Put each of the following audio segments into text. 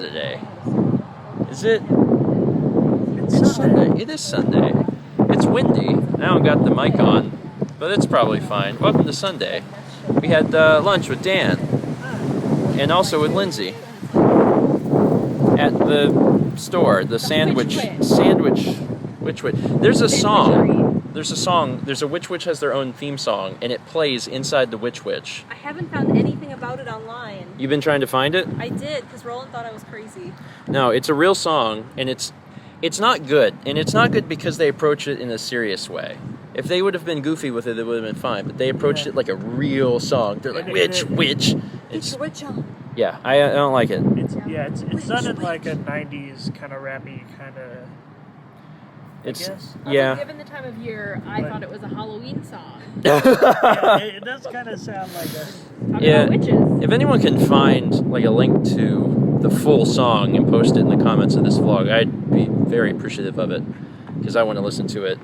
today? Is it? It's Sunday. It is Sunday. It's windy. I don't got the mic on, but it's probably fine. Welcome to Sunday. We had lunch with Dan and also with Lindsay at the store, the sandwich. There's a song. There's a Witch has their own theme song, and it plays inside the Witch. I haven't found anything about it online. You've been trying to find it? I did, because Roland thought I was crazy. No, it's a real song, and it's not good. And it's not good because they approach it in a serious way. If they would have been goofy with it, it would have been fine. But they approached it like a real song. They're like, witch. Get your witch on. Yeah, I don't like it. It sounded like a 90s kind of rappy kind of... Yeah. Given the time of year, I thought it was a Halloween song. It does kind of sound like a... Talking about witches. If anyone can find like a link to the full song and post it in the comments of this vlog, I'd be very appreciative of it, because I want to listen to it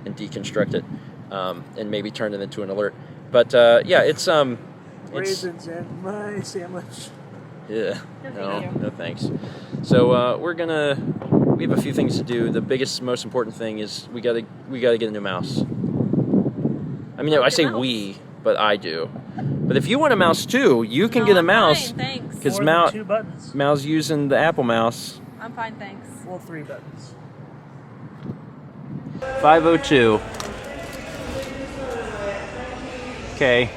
and deconstruct it, and maybe turn it into an alert. But yeah, it's raisins in my sandwich. Yeah. No thanks. So we have a few things to do. The biggest, most important thing is we gotta get a new mouse. I mean, I say we, but I do. But if you want a mouse too, you can get a mouse. Fine, thanks. Because 2 buttons. Mal's using the Apple mouse. I'm fine, thanks. Well, 3 buttons. 5:02. Okay.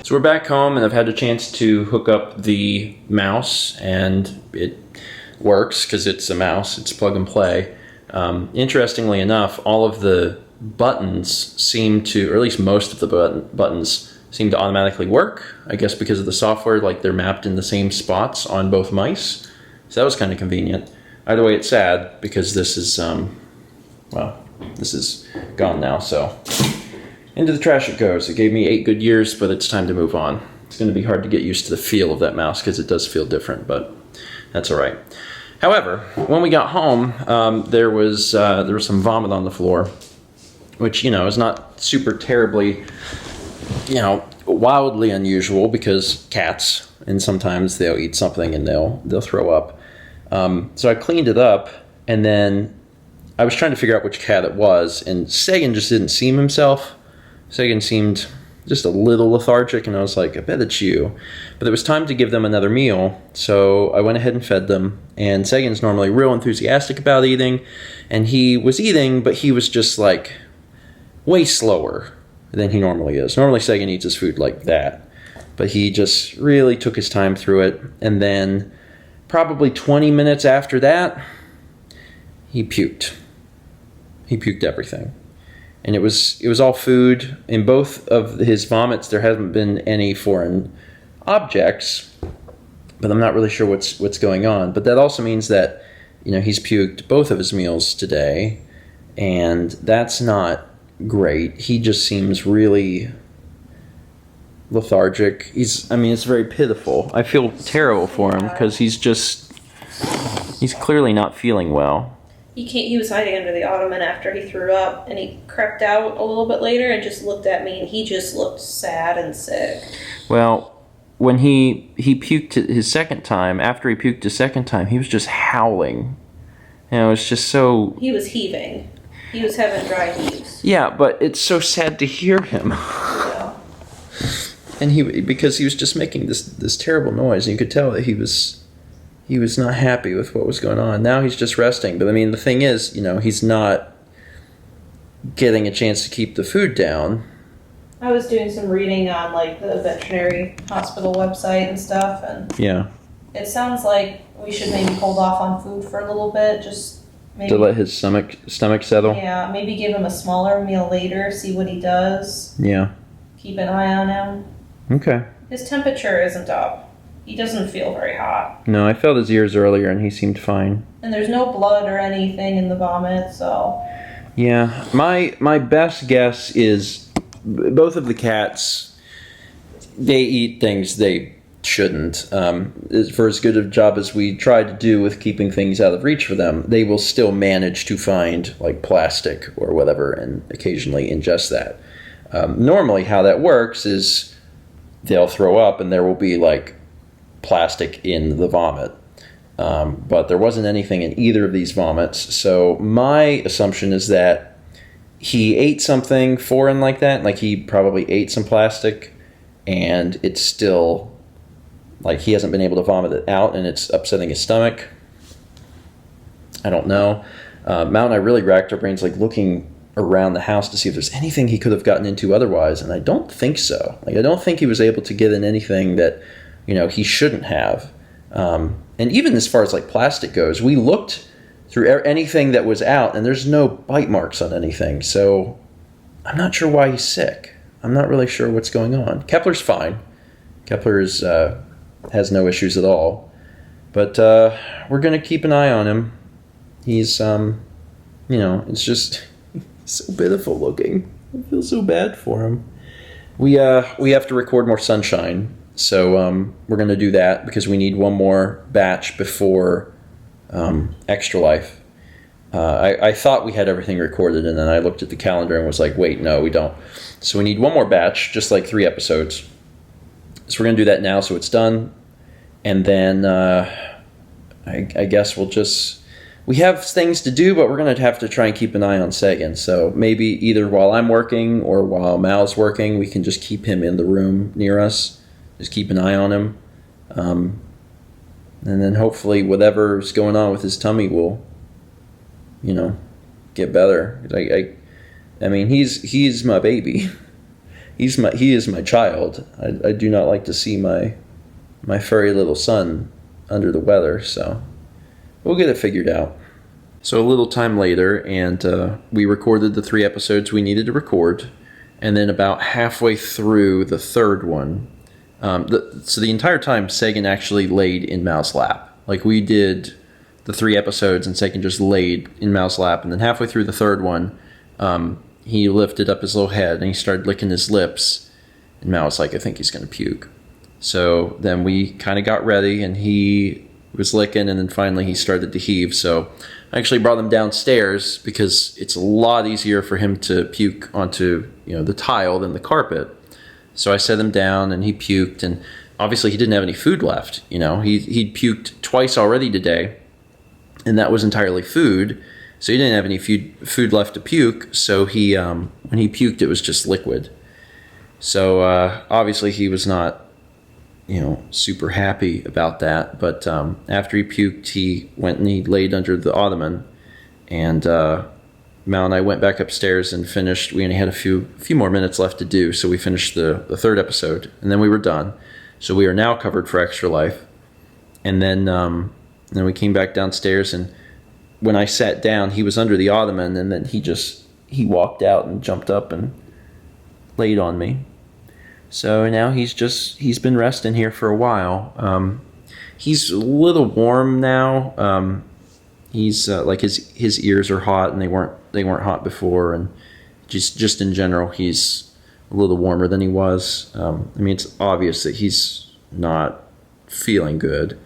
So we're back home, and I've had a chance to hook up the mouse, and it works because it's a mouse. It's plug and play. Interestingly enough, all of the buttons seem to, or at least most of the buttons seem to automatically work. I guess because of the software, like they're mapped in the same spots on both mice. So that was kind of convenient. Either way, it's sad because this is, this is gone now. So into the trash it goes. It gave me 8 good years, but it's time to move on. It's going to be hard to get used to the feel of that mouse because it does feel different, but that's all right. However, when we got home, there was some vomit on the floor, which, is not super terribly, wildly unusual because cats, and sometimes they'll eat something and they'll throw up. So I cleaned it up, and then I was trying to figure out which cat it was, and Sagan just didn't seem himself. Sagan seemed just a little lethargic, and I was like, I bet it's you. But it was time to give them another meal, so I went ahead and fed them. And Sagan's normally real enthusiastic about eating, and he was eating, but he was just like way slower than he normally is. Normally Sagan eats his food like that, but he just really took his time through it. And then probably 20 minutes after that, he puked. He puked everything. And it was all food. In both of his vomits, there hasn't been any foreign objects, but I'm not really sure what's going on. But that also means that, he's puked both of his meals today, and that's not great. He just seems really lethargic. It's very pitiful. I feel terrible for him because he's clearly not feeling well. He was hiding under the ottoman after he threw up, and he crept out a little bit later and just looked at me, and he just looked sad and sick. Well, when he puked his second time, after he puked his second time, he was just howling. It's just so... He was heaving. He was having dry heaves. Yeah, but it's so sad to hear him. Yeah. And because he was just making this terrible noise, and you could tell that he was not happy with what was going on. Now he's just resting. But the thing is, he's not getting a chance to keep the food down. I was doing some reading on the veterinary hospital website and stuff, and yeah, it sounds like we should maybe hold off on food for a little bit, just maybe to let his stomach settle. Yeah, maybe give him a smaller meal later, see what he does. Yeah. Keep an eye on him. Okay. His temperature isn't up. He doesn't feel very hot. No, I felt his ears earlier and he seemed fine. And there's no blood or anything in the vomit, so... Yeah, my best guess is both of the cats, they eat things they shouldn't. For as good a job as we try to do with keeping things out of reach for them, they will still manage to find plastic or whatever and occasionally ingest that. Normally how that works is they'll throw up and there will be plastic in the vomit. But there wasn't anything in either of these vomits. So my assumption is that he ate something foreign like that. Like he probably ate some plastic and it's still, like he hasn't been able to vomit it out and it's upsetting his stomach. I don't know. Mount and I really racked our brains like looking around the house to see if there's anything he could have gotten into otherwise, and I don't think so. Like I don't think he was able to get in anything that, you know, he shouldn't have. And even as far as like plastic goes, we looked through anything that was out and there's no bite marks on anything. So I'm not sure why he's sick. I'm not really sure what's going on. Kepler's fine. Kepler has no issues at all. But we're going to keep an eye on him. He's, you know, it's just so pitiful looking. I feel so bad for him. We have to record more sunshine. So we're going to do that because we need one more batch before Extra Life. I thought we had everything recorded, and then I looked at the calendar and was like, wait, no, we don't. So we need one more batch, just like 3 episodes. So we're going to do that now so it's done. And then I guess we have things to do, but we're going to have to try and keep an eye on Sagan. So maybe either while I'm working or while Mal's working, we can just keep him in the room near us. Just keep an eye on him. And then hopefully whatever's going on with his tummy will, you know, get better. I mean, he's my baby. He is my child. I do not like to see my furry little son under the weather, so we'll get it figured out. So a little time later, and we recorded the 3 episodes we needed to record, and then about halfway through the 3rd one, so the entire time Sagan actually laid in Mal's lap. Like we did the 3 episodes and Sagan just laid in Mal's lap, and then halfway through the 3rd one, he lifted up his little head and he started licking his lips, and Mal was like, I think he's going to puke. So then we kind of got ready, and he was licking, and then finally he started to heave. So I actually brought him downstairs because it's a lot easier for him to puke onto, you know, the tile than the carpet. So I set him down, and he puked, and obviously he didn't have any food left. You know, he'd puked twice already today, and that was entirely food. So he didn't have any food left to puke. So he when he puked, it was just liquid. So obviously he was not, you know, super happy about that. But after he puked, he went and he laid under the ottoman, and Mal and I went back upstairs and finished. We only had a few more minutes left to do, so we finished the 3rd episode, and then we were done. So we are now covered for Extra Life. And then we came back downstairs, and when I sat down, he was under the ottoman, and then he walked out and jumped up and laid on me. So now he's been resting here for a while. He's a little warm now. He's like his ears are hot, and they weren't hot before, and just in general he's a little warmer than he was. I mean, it's obvious that he's not feeling good.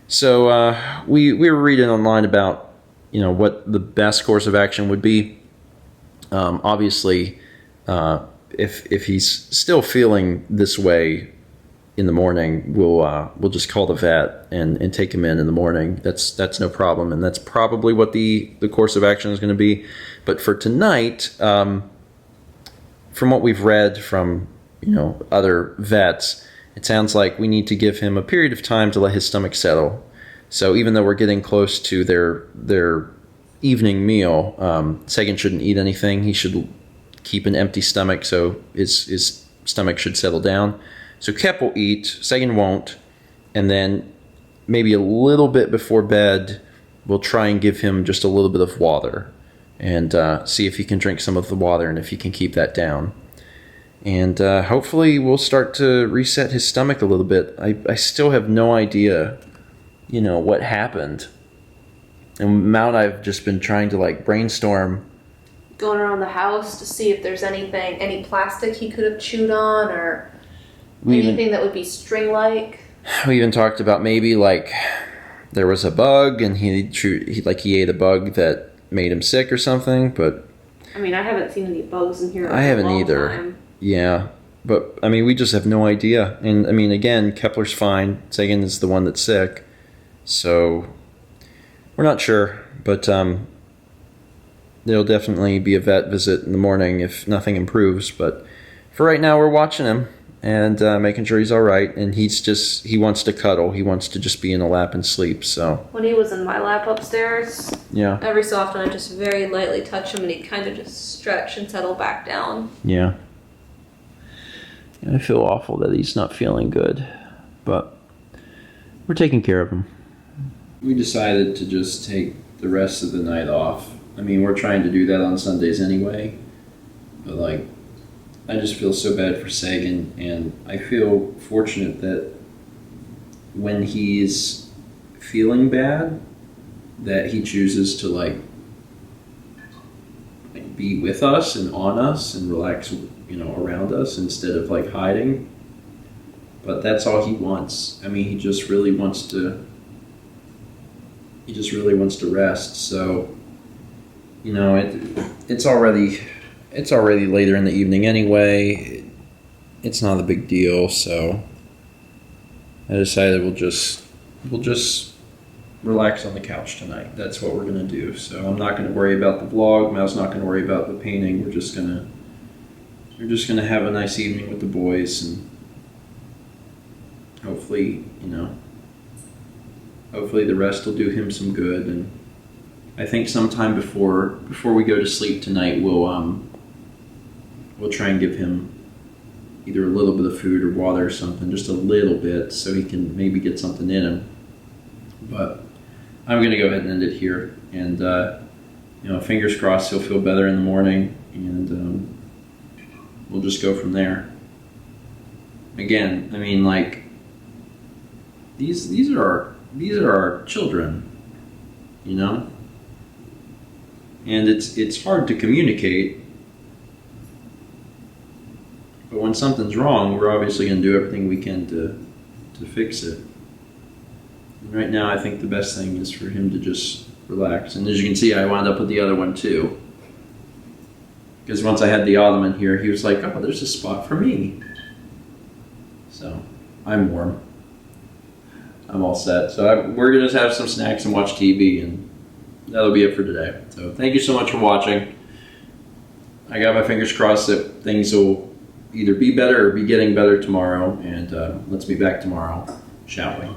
So we were reading online about, you know, what the best course of action would be. Obviously, if he's still feeling this way in the morning, we'll just call the vet and take him in the morning. That's no problem, and that's probably what the course of action is going to be. But for tonight, from what we've read from, you know, other vets, it sounds like we need to give him a period of time to let his stomach settle. So even though we're getting close to their evening meal, Sagan shouldn't eat anything. He should keep an empty stomach, so his stomach should settle down. So Kep will eat, Sagan won't, and then maybe a little bit before bed, we'll try and give him just a little bit of water and see if he can drink some of the water and if he can keep that down. And hopefully we'll start to reset his stomach a little bit. I still have no idea, you know, what happened. And Mal and I have just been trying to like brainstorm. Going around the house to see if there's any plastic he could have chewed on, or anything that would be string-like. We even talked about maybe like there was a bug and he ate a bug that made him sick or something. But I mean, I haven't seen any bugs in here. I haven't either. Time. Yeah, but I mean, we just have no idea. And I mean, again, Kepler's fine. Sagan is the one that's sick. So we're not sure, but there'll definitely be a vet visit in the morning if nothing improves. But for right now, we're watching him and making sure he's all right. And he wants to cuddle. He wants to just be in a lap and sleep. So When he was in my lap upstairs, yeah, every so often I just very lightly touch him and he'd kind of just stretch and settle back down. yeah. I feel awful that he's not feeling good, but we're taking care of him. We decided to just take the rest of the night off. I mean, we're trying to do that on Sundays anyway, but like, I just feel so bad for Sagan, and I feel fortunate that when he's feeling bad, that he chooses to like be with us and on us and relax, you know, around us instead of like hiding. But that's all he wants. I mean, he just really wants to rest. So, you know, it's already later in the evening anyway. It's not a big deal. So I decided we'll just relax on the couch tonight. That's what we're gonna do. So I'm not gonna worry about the vlog. Mal's not gonna worry about the painting. We're just gonna have a nice evening with the boys, and hopefully, you know, hopefully the rest will do him some good. And I think sometime before we go to sleep tonight, we'll try and give him either a little bit of food or water or something, just a little bit, so he can maybe get something in him. But I'm gonna go ahead and end it here, and you know, fingers crossed he'll feel better in the morning, and we'll just go from there. Again, I mean, like, these are our children, you know, and it's hard to communicate, but when something's wrong, we're obviously going to do everything we can to fix it. And right now, I think the best thing is for him to just relax. And as you can see, I wound up with the other one too, because once I had the ottoman here, he was like, "Oh, there's a spot for me." So I'm warm. I'm all set. So we're going to have some snacks and watch TV, and that'll be it for today. So thank you so much for watching. I got my fingers crossed that things will either be better or be getting better tomorrow, and let's be back tomorrow, shall we?